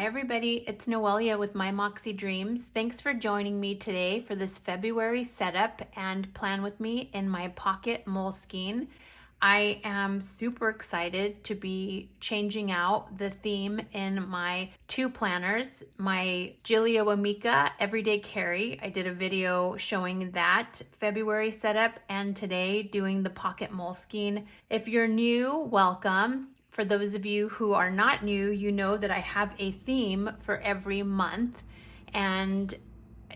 everybody, it's Noelia with My Moxie Dreams. Thanks for joining me today for this February setup and plan with me in my pocket Moleskine. I am super excited to be changing out the theme in my two planners, my Gilio Amica Everyday Carry. I did a video showing that February setup and today doing the pocket Moleskine. If you're new, welcome. For those of you who are not new, you know that I have a theme for every month, and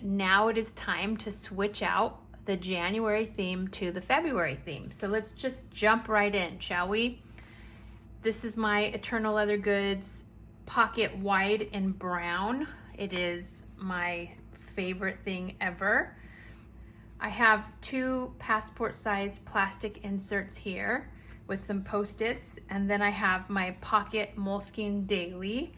now it is time to switch out the January theme to the February theme. So let's just jump right in, shall we? This is my Eternal Leather Goods pocket wide in brown. It is my favorite thing ever. I have two passport size plastic inserts here with some post-its, and then I have my pocket Moleskine daily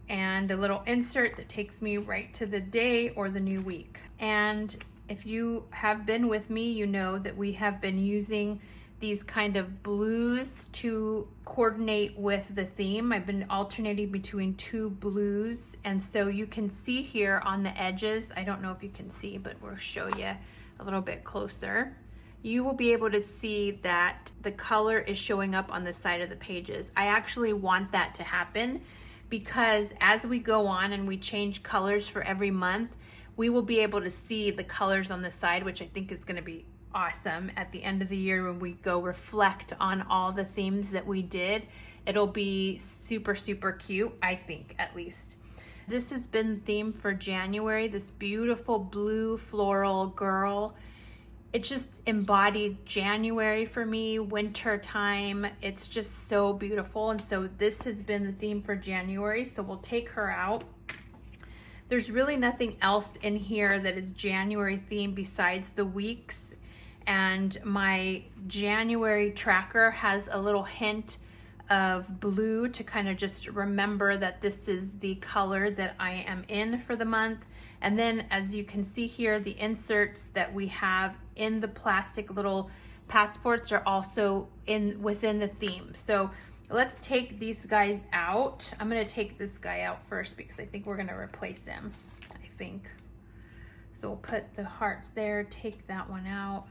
and a little insert that takes me right to the day or the new week. And if you have been with me, you know that we have been using these kind of blues to coordinate with the theme. I've been alternating between two blues, and so you can see here on the edges, I don't know if you can see, but we'll show you a little bit closer. You will be able to see that the color is showing up on the side of the pages. I actually want that to happen because as we go on and we change colors for every month, we will be able to see the colors on the side, which I think is going to be awesome at the end of the year when we go reflect on all the themes that we did. It'll be super, super cute, I think, at least. This has been the theme for January, this beautiful blue floral girl. It just embodied January for me, winter time. It's just so beautiful. And so this has been the theme for January. So we'll take her out. There's really nothing else in here that is January theme besides the weeks. And my January tracker has a little hint of blue to kind of just remember that this is the color that I am in for the month. And then as you can see here, the inserts that we have in the plastic little passports are also within the theme. So let's take these guys out. I'm gonna take this guy out first because I think we're gonna replace him, I think. So we'll put the hearts there, take that one out.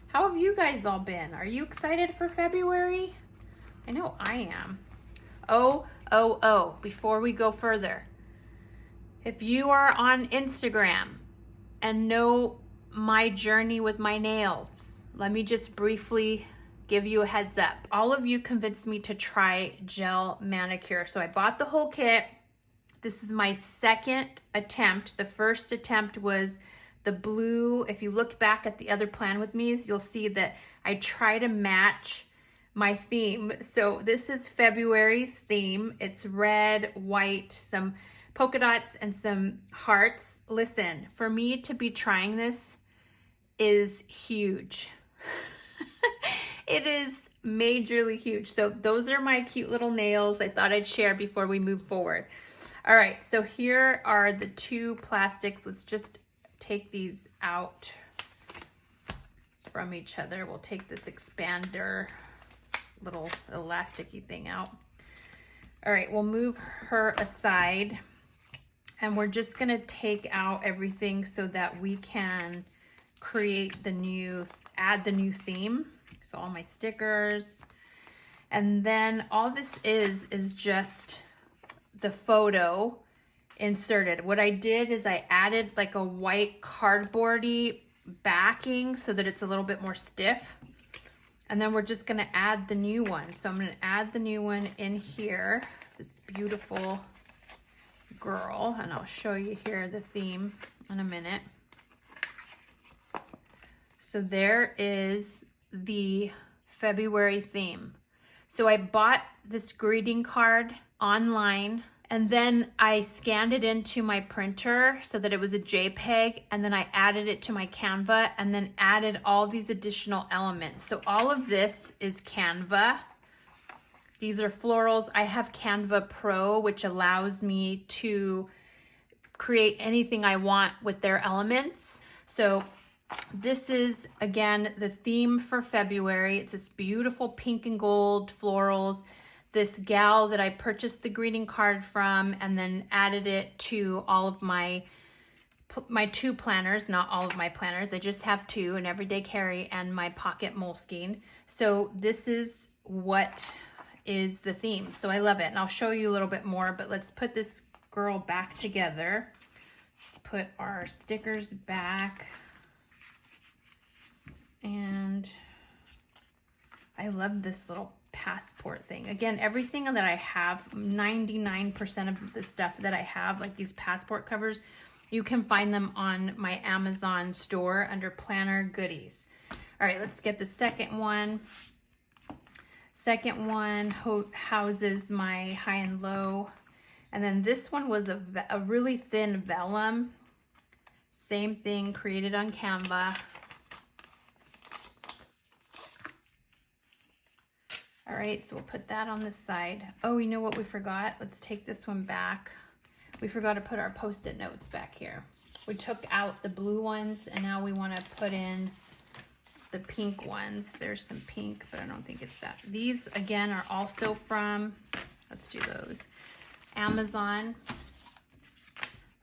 How have you guys all been? Are you excited for February? I know I am. Oh, before we go further, if you are on Instagram and know my journey with my nails, let me just briefly give you a heads up. All of you convinced me to try gel manicure. So I bought the whole kit. This is my second attempt. The first attempt was the blue. If you look back at the other plan with me's, you'll see that I try to match my theme. So this is February's theme. It's red, white, some polka dots, and some hearts. Listen, for me to be trying this is huge. It is majorly huge. So those are my cute little nails I thought I'd share before we move forward. All right, so here are the two plastics. Let's just take these out from each other. We'll take this expander little elasticy thing out. All right, we'll move her aside and we're just gonna take out everything so that we can create add the new theme. So all my stickers. And then all this is just the photo inserted. What I did is I added like a white cardboardy backing so that it's a little bit more stiff. And then we're just gonna add the new one. So I'm gonna add the new one in here, this beautiful girl, and I'll show you here the theme in a minute. So there is the February theme. So I bought this greeting card online, and then I scanned it into my printer so that it was a JPEG, and then I added it to my Canva and then added all these additional elements. So all of this is Canva. These are florals. I have Canva Pro, which allows me to create anything I want with their elements. So this is, again, the theme for February. It's this beautiful pink and gold florals. this gal that I purchased the greeting card from and then added it to all of my two planners, not all of my planners. I just have two, an Everyday Carry and my Pocket Moleskine. So this is what is the theme. So I love it. And I'll show you a little bit more, but let's put this girl back together. Let's put our stickers back. And I love this little passport thing. Again, everything that I have, 99% of the stuff that I have, like these passport covers, you can find them on my Amazon store under planner goodies. All right, let's get the second one. Second one houses my high and low. And then this one was a really thin vellum. Same thing, created on Canva. All right, so we'll put that on the side. Oh, you know what we forgot? Let's take this one back. We forgot to put our Post-it notes back here. We took out the blue ones, and now we want to put in the pink ones. There's some pink, but I don't think it's that. These, again, are also from, let's do those, Amazon.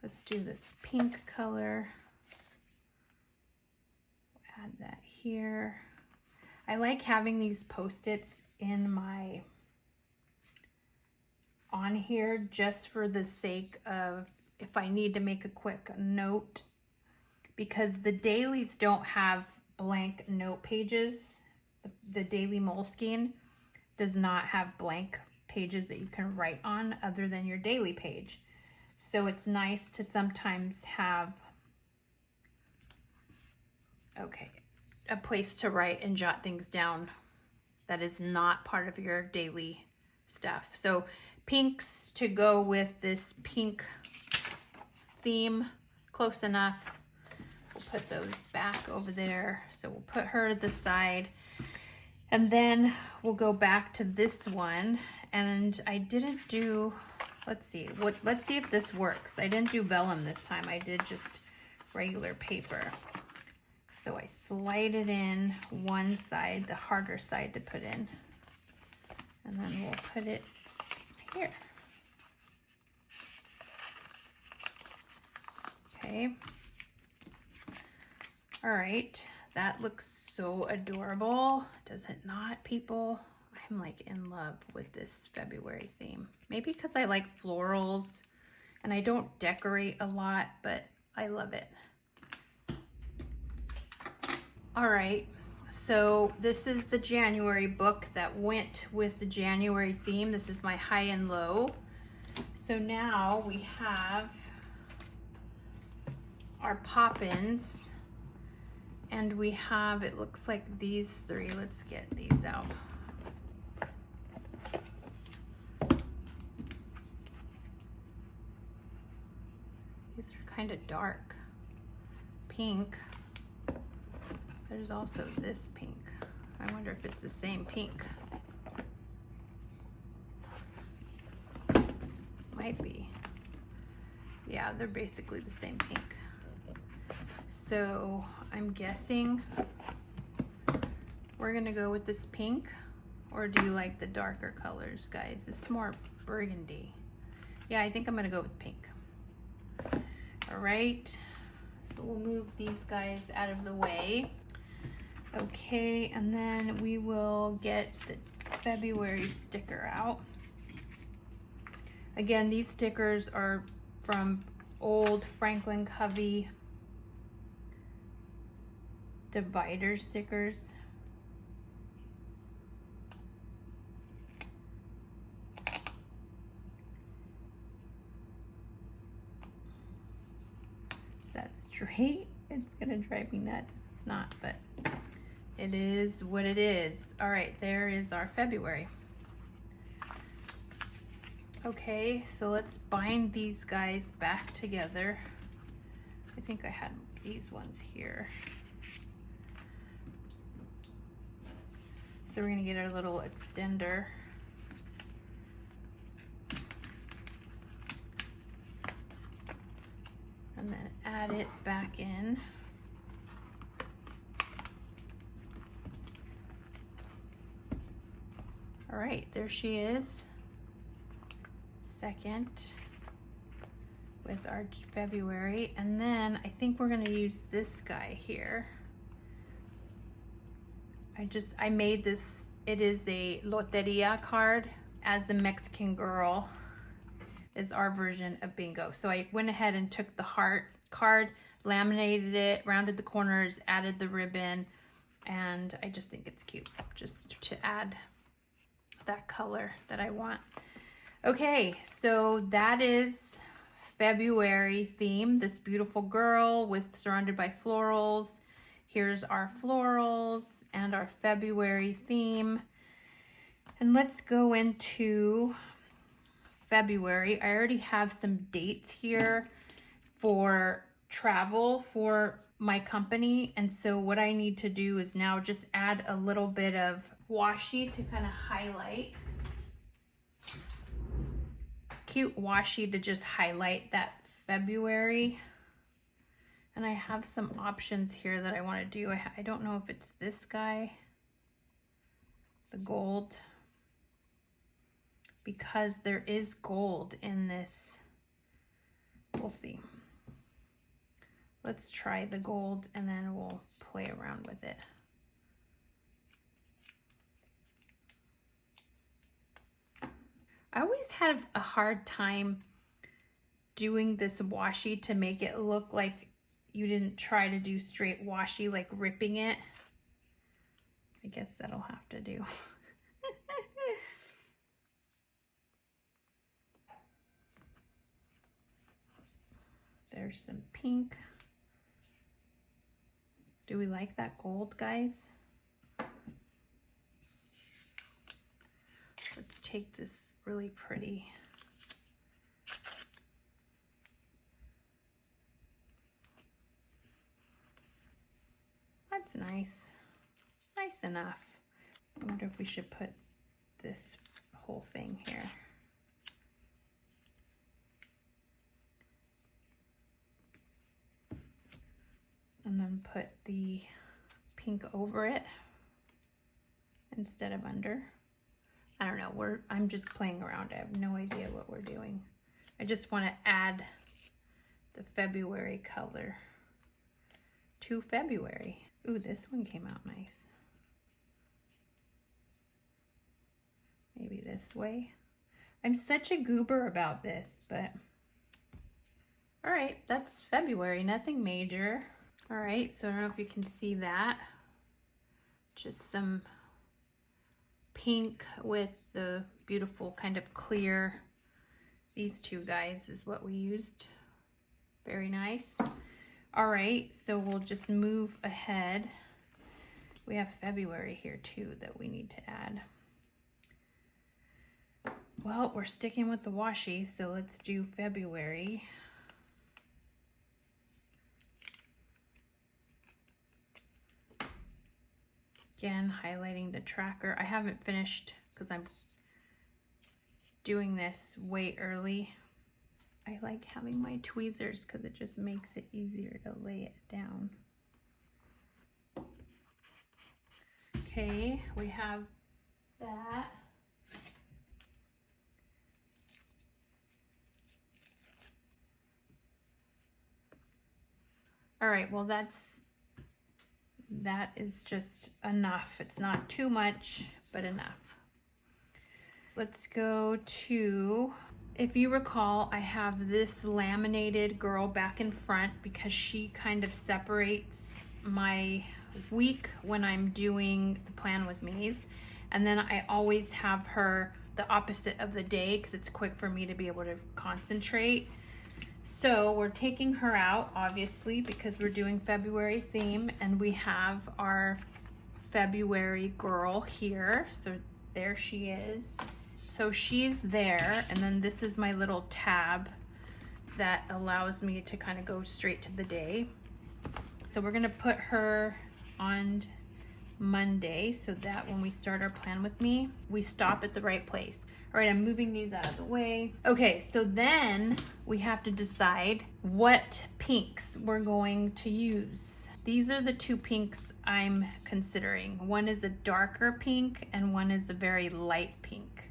Let's do this pink color. Add that here. I like having these Post-its in my on here just for the sake of if I need to make a quick note, because the dailies don't have blank note pages. The daily Moleskine does not have blank pages that you can write on other than your daily page. So it's nice to sometimes have a place to write and jot things down that is not part of your daily stuff. So pinks to go with this pink theme, close enough. We'll put those back over there. So we'll put her to the side. And then we'll go back to this one. And I didn't do, let's see if this works. I didn't do vellum this time. I did just regular paper. So I slide it in one side, the harder side to put in. And then we'll put it here. Okay. All right, that looks so adorable. Does it not, people? I'm like in love with this February theme. Maybe because I like florals and I don't decorate a lot, but I love it. All right, so this is the January book that went with the January theme. This is my high and low. So now we have our pop-ins, and we have, it looks like these three. Let's get these out. These are kind of dark pink. There's also this pink. I wonder if it's the same pink. Might be. Yeah, they're basically the same pink. So I'm guessing we're gonna go with this pink, or do you like the darker colors, guys? This is more burgundy. Yeah, I think I'm gonna go with pink. All right, so we'll move these guys out of the way. Okay, and then we will get the February sticker out. Again, these stickers are from old Franklin Covey divider stickers. Is that straight? It's gonna drive me nuts if it's not, but it is what it is. All right, there is our February. Okay, so let's bind these guys back together. I think I had these ones here. So we're gonna get our little extender. And then add it back in. All right, there she is. Second with our February. And then I think we're gonna use this guy here. I made this, it is a Loteria card. As a Mexican girl is our version of bingo. So I went ahead and took the heart card, laminated it, rounded the corners, added the ribbon, and I just think it's cute just to add that color that I want. Okay, so that is February theme, this beautiful girl with surrounded by florals. Here's our florals and our February theme. And let's go into February. I already have some dates here for travel for my company. And so what I need to do is now just add a little bit of washi to kind of highlight. Cute washi to just highlight that February. And I have some options here that I want to do. I don't know if it's this guy, the gold, because there is gold in this. We'll see. Let's try the gold and then we'll play around with it. I always had a hard time doing this washi to make it look like you didn't try to do straight washi, like ripping it. I guess that'll have to do. There's some pink. Do we like that gold, guys? Let's take this really pretty. That's nice. Nice enough. I wonder if we should put this whole thing here. And then put the pink over it instead of under. I don't know, I'm just playing around. I have no idea what we're doing. I just want to add the February color to February. Ooh, this one came out nice. Maybe this way. I'm such a goober about this, but all right, that's February, nothing major. All right, so I don't know if you can see that. Just some pink with the beautiful kind of clear. These two guys is what we used. Very nice. All right, so we'll just move ahead. We have February here too that we need to add. Well, we're sticking with the washi, so let's do February. Again, highlighting the tracker. I haven't finished because I'm doing this way early. I like having my tweezers because it just makes it easier to lay it down. Okay, we have that. All right, well that is just enough. It's not too much, but enough. Let's go to, if you recall, I have this laminated girl back in front because she kind of separates my week when I'm doing the plan with me's. And then I always have her the opposite of the day because it's quick for me to be able to concentrate. So we're taking her out, obviously, because we're doing February theme, and we have our February girl here. So there she is. So she's there, and then this is my little tab that allows me to kind of go straight to the day. So we're gonna put her on Monday so that when we start our plan with me, we stop at the right place. All right, I'm moving these out of the way. Okay, so then we have to decide what pinks we're going to use. These are the two pinks I'm considering. One is a darker pink and one is a very light pink.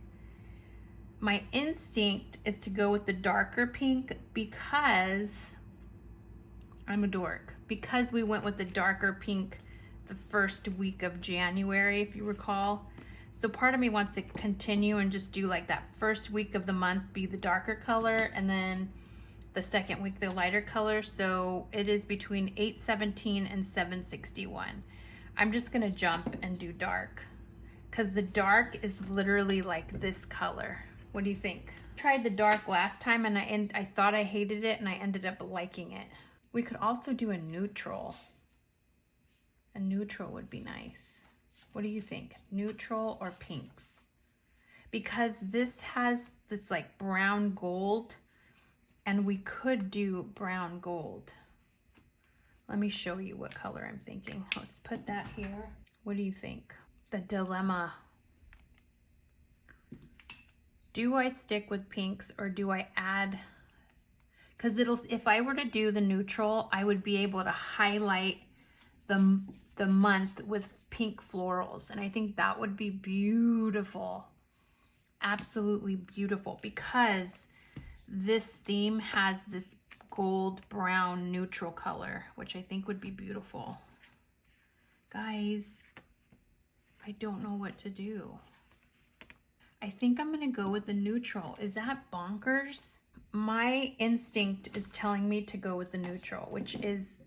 My instinct is to go with the darker pink because I'm a dork. Because we went with the darker pink the first week of January, if you recall. So part of me wants to continue and just do like that first week of the month be the darker color, and then the second week the lighter color. So it is between 817 and 761. I'm just gonna jump and do dark because the dark is literally like this color. What do you think? Tried the dark last time and I thought I hated it and I ended up liking it. We could also do a neutral. A neutral would be nice. What do you think? Neutral or pinks? Because this has this like brown gold, and we could do brown gold. Let me show you what color I'm thinking. Let's put that here. What do you think? The dilemma. Do I stick with pinks or do I add? Because if I were to do the neutral, I would be able to highlight the month with pink florals, and I think that would be beautiful. Absolutely beautiful, because this theme has this gold brown neutral color, which I think would be beautiful. Guys, I don't know what to do. I think I'm gonna go with the neutral. Is that bonkers? My instinct is telling me to go with the neutral, which is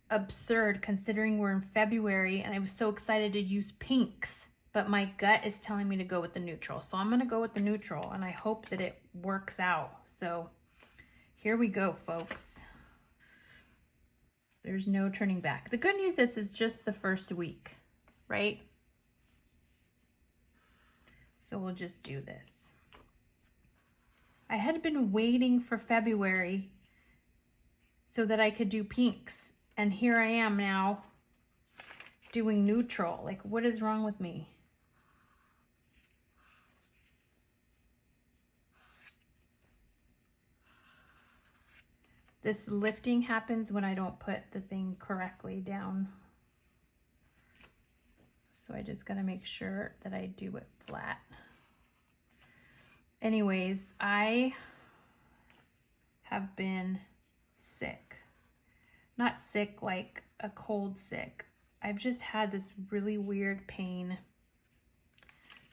absurd considering we're in February and I was so excited to use pinks, but my gut is telling me to go with the neutral. So I'm gonna go with the neutral and I hope that it works out. So here we go, folks. There's no turning back. The good news is it's just the first week, right? So we'll just do this. I had been waiting for February so that I could do pinks. And here I am now doing neutral. Like, what is wrong with me? This lifting happens when I don't put the thing correctly down. So I just gotta make sure that I do it flat. Anyways, I have been sick. Not sick like a cold sick. I've just had this really weird pain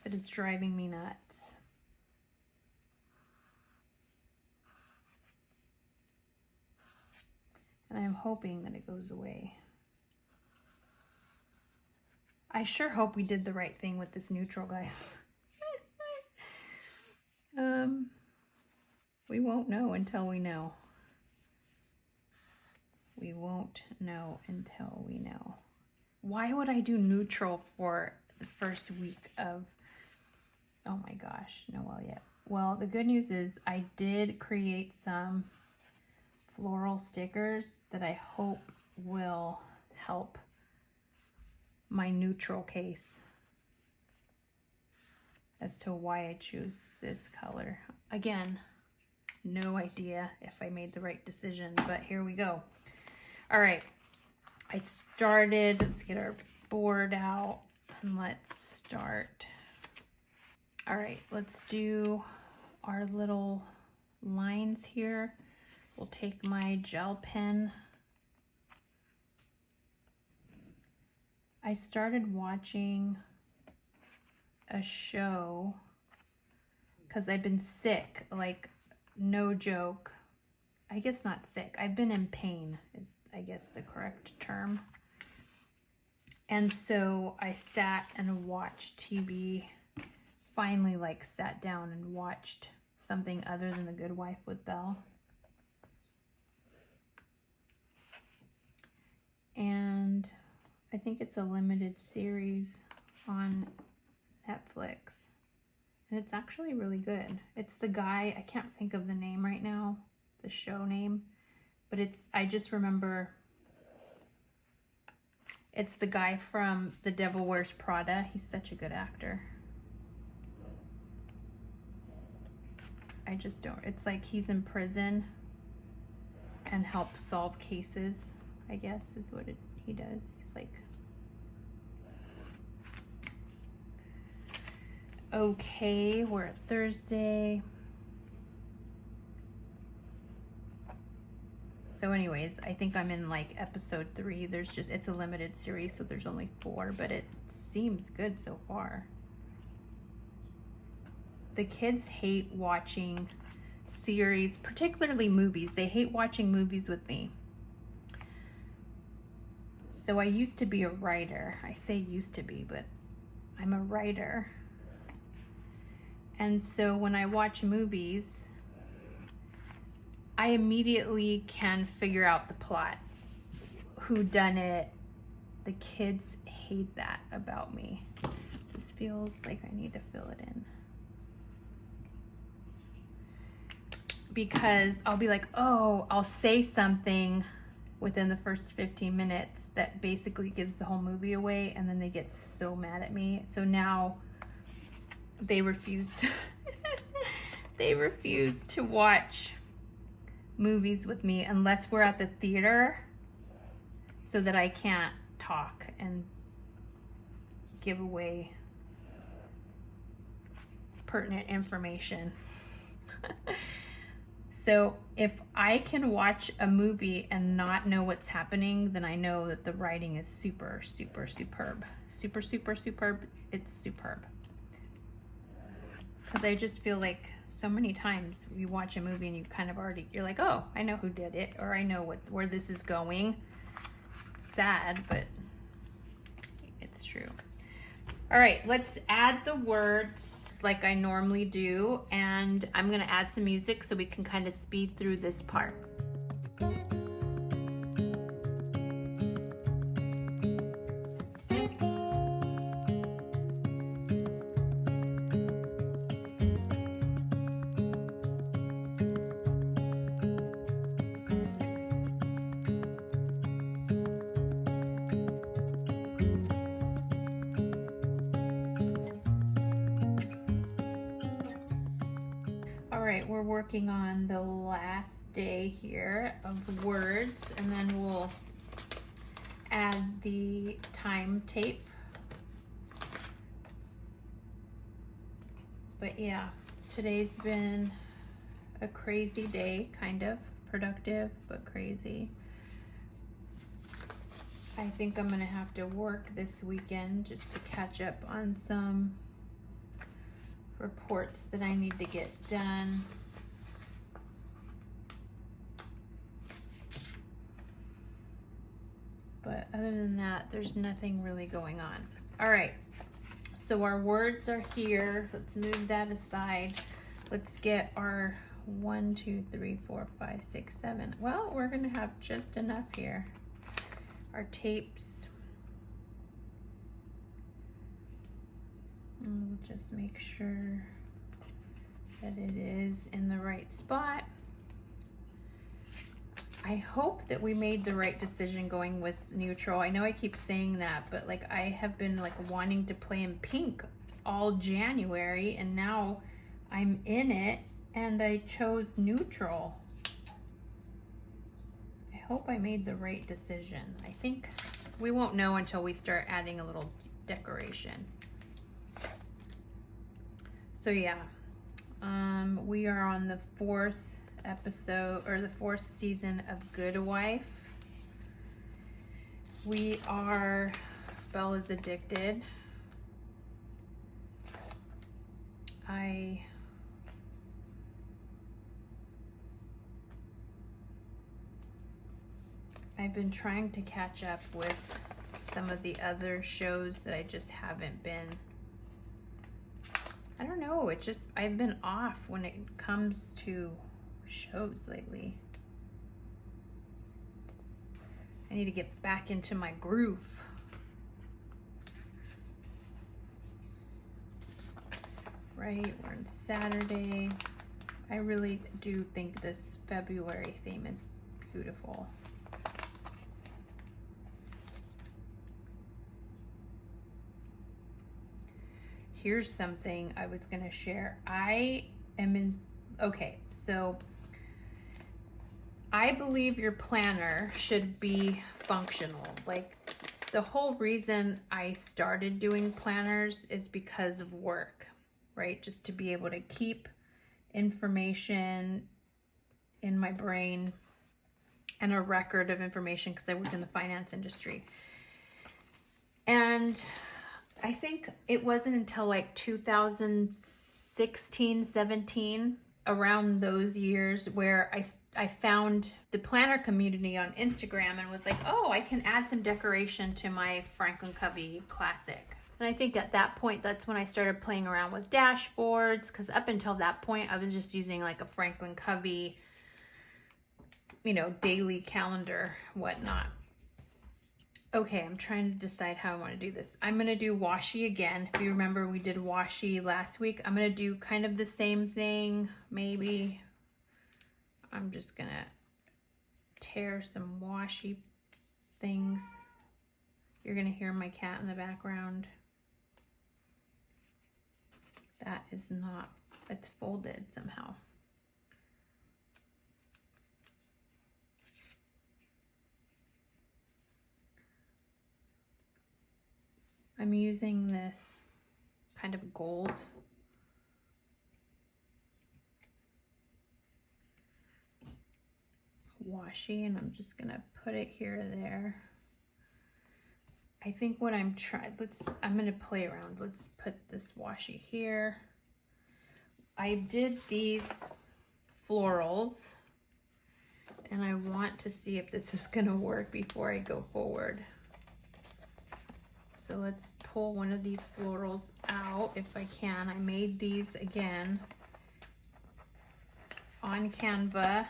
that is driving me nuts. And I'm hoping that it goes away. I sure hope we did the right thing with this neutral, guys. We won't know until we know. We won't know until we know. Why would I do neutral for the first week of, oh my gosh, Noelia? Well, the good news is I did create some floral stickers that I hope will help my neutral case as to why I choose this color. Again, no idea if I made the right decision, but here we go. All right, I started, let's get our board out and let's start. All right, let's do our little lines here. We'll take my gel pen. I started watching a show because I've been sick, like no joke. I guess not sick. I've been in pain is, I guess, the correct term. And so I sat and watched TV. Finally, like, sat down and watched something other than The Good Wife with Belle. And I think it's a limited series on Netflix. And it's actually really good. It's the guy, I can't think of the name right now, the show name, but I just remember it's the guy from The Devil Wears Prada. He's such a good actor. I just don't, it's like he's in prison and helps solve cases, I guess is what he does. He's like okay. We're at Thursday. So anyways, I think I'm in like episode 3. It's a limited series, so there's only 4, but it seems good so far. The kids hate watching series, particularly movies. They hate watching movies with me. So I used to be a writer. I say used to be, but I'm a writer. And so when I watch movies, I immediately can figure out the plot, who done it. The kids hate that about me. This feels like I need to fill it in. Because I'll be like, oh, I'll say something within the first 15 minutes that basically gives the whole movie away, and then they get so mad at me. So now they refuse to they refuse to watch movies with me unless we're at the theater, so that I can't talk and give away pertinent information. So if I can watch a movie and not know what's happening, then I know that the writing is super, super superb. Super, super superb. It's superb. Because I just feel like so many times you watch a movie and you kind of already, you're like, oh, I know who did it, or I know where this is going. Sad, but it's true. All right, let's add the words like I normally do, and I'm gonna add some music so we can kind of speed through this part. We're working on the last day here of words, and then we'll add the time tape. But yeah, today's been a crazy day, kind of productive, but crazy. I think I'm gonna have to work this weekend just to catch up on some reports that I need to get done. But other than that, there's nothing really going on. All right, so our words are here. Let's move that aside. Let's get our 1, 2, 3, 4, 5, 6, 7. Well, we're gonna have just enough here. Our tapes. And we'll just make sure that it is in the right spot. I hope that we made the right decision going with neutral. I know I keep saying that, but like I have been like wanting to play in pink all January, and now I'm in it and I chose neutral. I hope I made the right decision. I think we won't know until we start adding a little decoration. So yeah, we are on the 4th episode, or the 4th season of Good Wife. We are, Bella's addicted. I've been trying to catch up with some of the other shows that I just haven't been. I don't know, I've been off when it comes to shows lately. I need to get back into my groove. Right, we're on Saturday. I really do think this February theme is beautiful. Here's something I was gonna share. Okay, so I believe your planner should be functional. Like, the whole reason I started doing planners is because of work. right? Just to be able to keep information in my brain and a record of information, because I work in the finance industry. And I think it wasn't until like 2016, 17, around those years, where I found the planner community on Instagram and was like, oh, I can add some decoration to my Franklin Covey classic. And I think at that point, that's when I started playing around with dashboards, because up until that point, I was just using like a Franklin Covey, you know, daily calendar, whatnot. Okay, I'm trying to decide how I want to do this. I'm going to do washi again. If you remember, we did washi last week. I'm going to do kind of the same thing, maybe. I'm just going to tear some washi things. You're going to hear my cat in the background. That is not, it's folded somehow. I'm using this kind of gold washi, and I'm just gonna put it here or there. I think what I'm gonna play around. Let's put this washi here. I did these florals, and I want to see if this is gonna work before I go forward. So let's pull one of these florals out if I can. I made these again on Canva,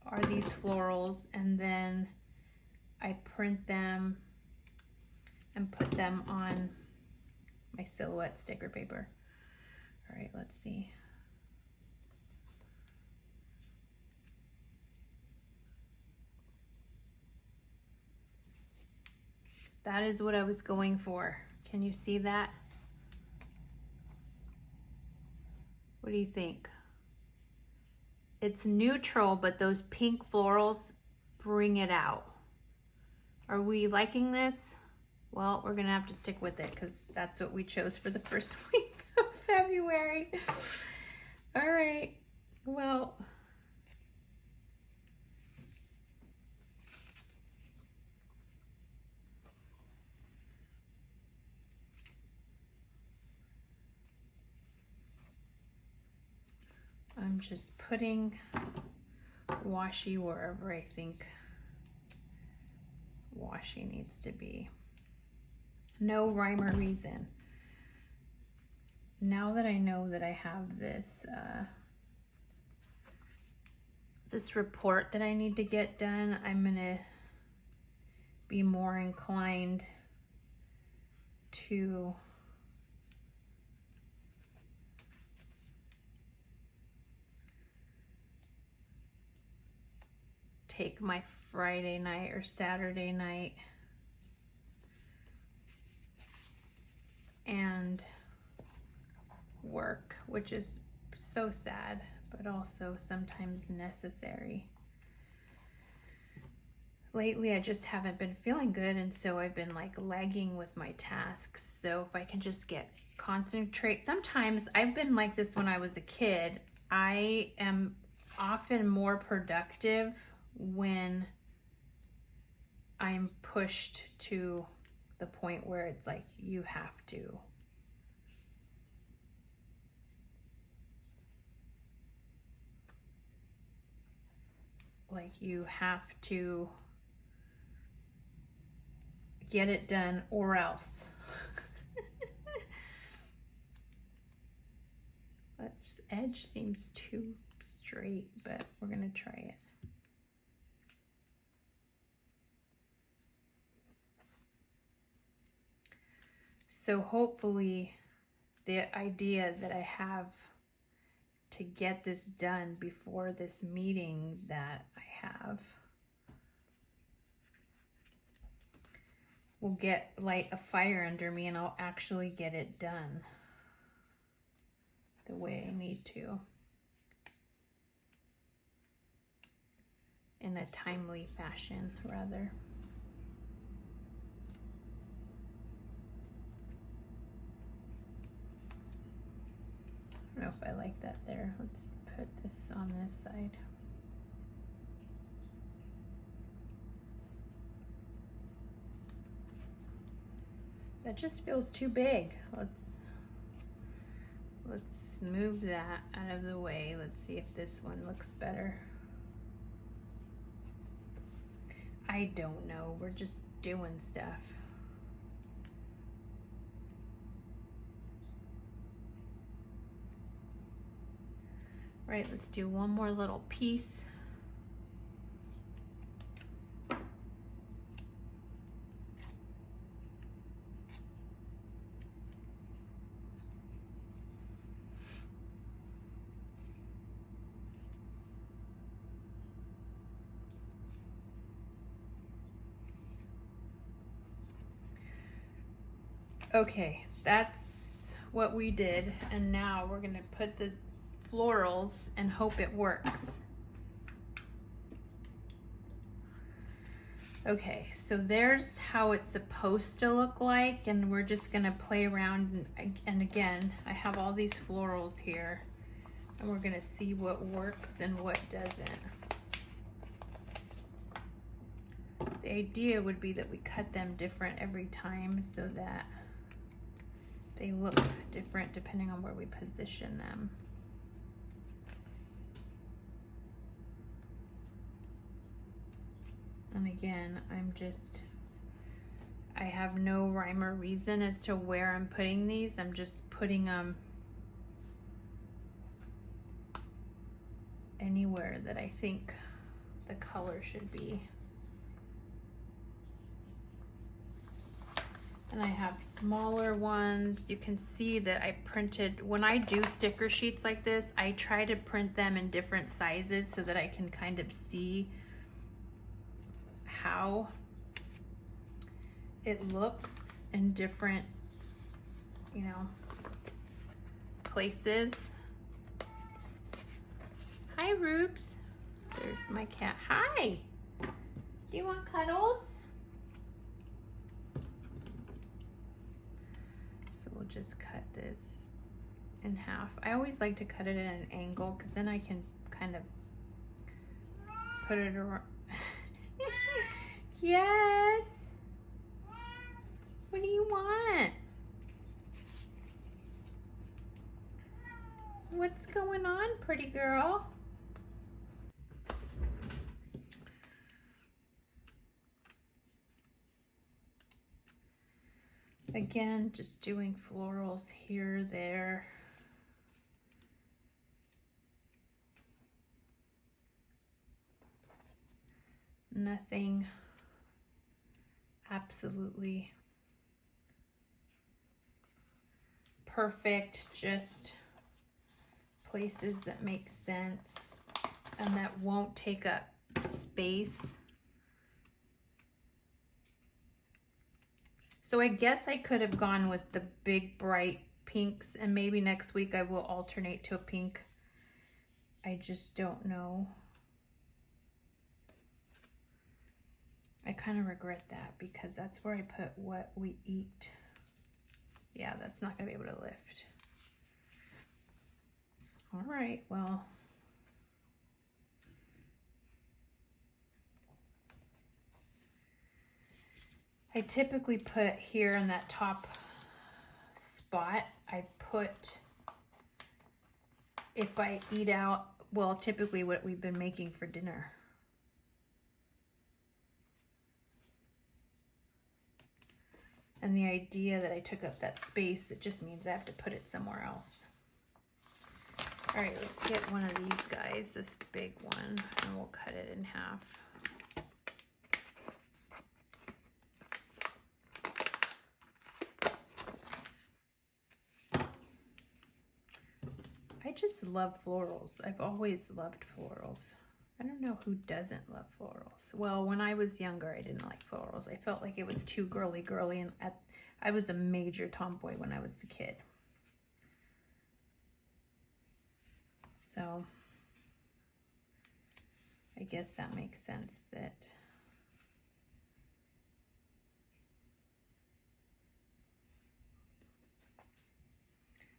are these florals, and then I print them and put them on my silhouette sticker paper. All right, let's see. That is what I was going for. Can you see that? What do you think? It's neutral, but those pink florals bring it out. Are we liking this? Well, we're gonna have to stick with it because that's what we chose for the first week of February. All right, well. I'm just putting washi wherever I think washi needs to be. No rhyme or reason. Now that I know that I have this this report that I need to get done, I'm gonna be more inclined to take my Friday night or Saturday night and work, which is so sad, but also sometimes necessary. Lately, I just haven't been feeling good, and so I've been like lagging with my tasks. So if I can just concentrate. Sometimes I've been like this when I was a kid. I am often more productive when I'm pushed to the point where it's like you have to. Like you have to get it done or else. This edge seems too straight, but we're gonna try it. So hopefully the idea that I have to get this done before this meeting that I have will light a fire under me, and I'll actually get it done the way I need to, in a timely fashion rather. don't know if I like that there. Let's put this on this side. That just feels too big. Let's move that out of the way. Let's see if this one looks better. I don't know, we're just doing stuff. Right, let's do one more little piece. Okay, that's what we did, and now we're gonna put the florals and hope it works. Okay, so there's how it's supposed to look like, and we're just gonna play around, and again, I have all these florals here, and we're gonna see what works and what doesn't. The idea would be that we cut them different every time so that they look different depending on where we position them. And again, I have no rhyme or reason as to where I'm putting these. I'm just putting them anywhere that I think the color should be. And I have smaller ones. You can see that I printed, when I do sticker sheets like this, I try to print them in different sizes so that I can kind of see how it looks in different, you know, places. Hi, Rubes. There's my cat. Hi. Do you want cuddles? So we'll just cut this in half. I always like to cut it at an angle because then I can kind of put it around. Yes. What do you want? What's going on, pretty girl? Again, just doing florals here, there. Nothing absolutely perfect, just places that make sense and that won't take up space. So I guess I could have gone with the big bright pinks, and maybe next week I will alternate to a pink. I just don't know. I kind of regret that because that's where I put what we eat. Yeah, that's not gonna be able to lift. All right, well. I typically put here in that top spot, I put, if I eat out, well, typically what we've been making for dinner. And the idea that I took up that space, it just means I have to put it somewhere else. All right, let's get one of these guys, this big one, and we'll cut it in half. I just love florals. I've always loved florals. I don't know who doesn't love florals. Well, when I was younger, I didn't like florals. I felt like it was too girly, and I was a major tomboy when I was a kid. So I guess that makes sense that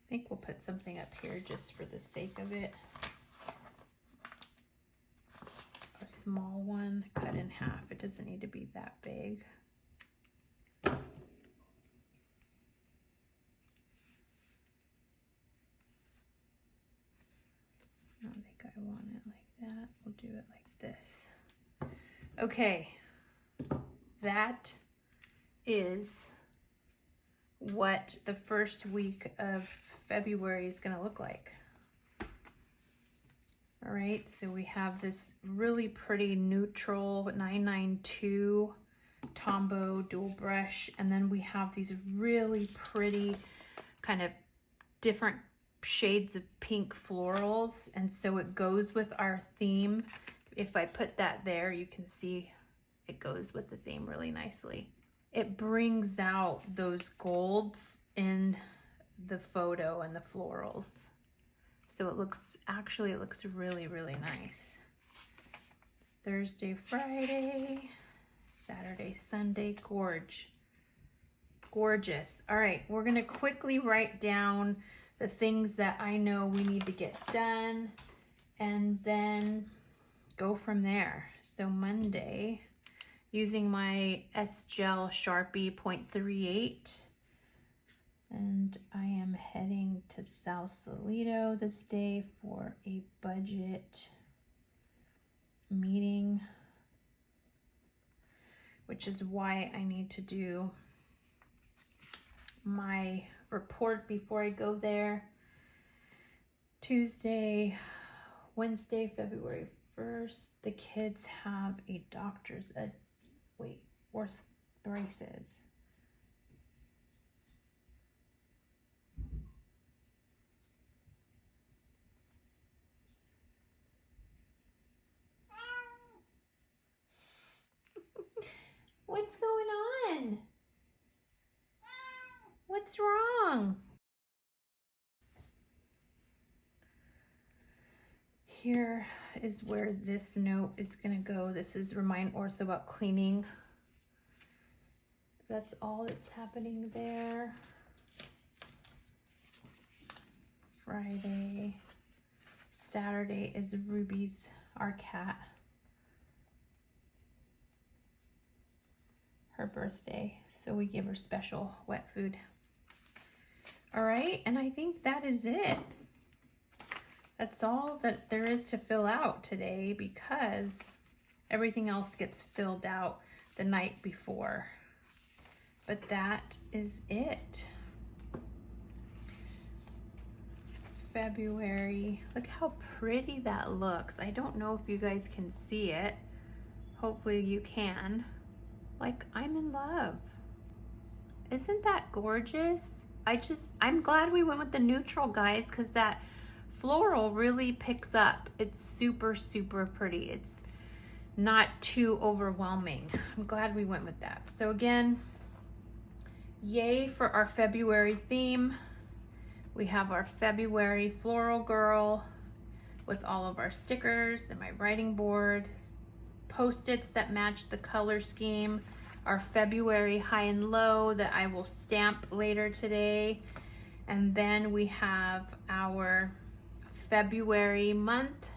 think we'll put something up here just for the sake of it. A small one cut in half. It doesn't need to be that big. I don't think I want it like that. We'll do it like this. Okay, that is what the first week of February is going to look like. All right, so we have this really pretty neutral 992 Tombow dual brush, and then we have these really pretty kind of different shades of pink florals, and so it goes with our theme. If I put that there, you can see it goes with the theme really nicely. It brings out those golds in the photo and the florals. So it looks really, really nice. Thursday, Friday, Saturday, Sunday, gorgeous. All right, we're gonna quickly write down the things that I know we need to get done and then go from there. So Monday, using my S-Gel Sharpie 0.38, and I am heading to Sausalito this day for a budget meeting, which is why I need to do my report before I go there. Wednesday, February 1st, the kids have a doctor's, worth braces. What's going on? What's wrong? Here is where this note is gonna go. This is remind Ortho about cleaning. That's all that's happening there. Friday. Saturday is Ruby's, our cat, her birthday. So we give her special wet food. All right, and I think that is it. That's all that there is to fill out today because everything else gets filled out the night before. But that is it. February. Look how pretty that looks. I don't know if you guys can see it. Hopefully you can. Like, I'm in love. Isn't that gorgeous? I'm glad we went with the neutral, guys, because that floral really picks up. It's super, super pretty. It's not too overwhelming. I'm glad we went with that. So again, yay for our February theme. We have our February floral girl with all of our stickers and my writing board, Post-its that match the color scheme, our February high and low that I will stamp later today. And then we have our February month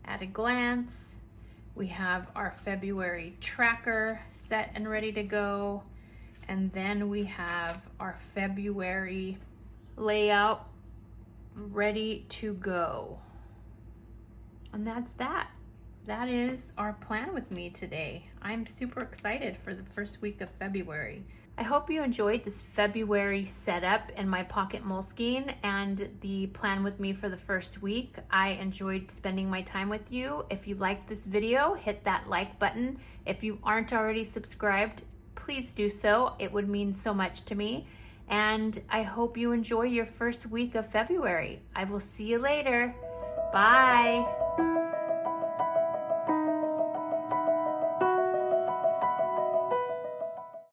at a glance. We have our February tracker set and ready to go. And then we have our February layout ready to go. And that's that. That is our plan with me today. I'm super excited for the first week of February. I hope you enjoyed this February setup in my pocket Moleskine and the plan with me for the first week. I enjoyed spending my time with you. If you liked this video, hit that like button. If you aren't already subscribed, please do so. It would mean so much to me. And I hope you enjoy your first week of February. I will see you later. Bye.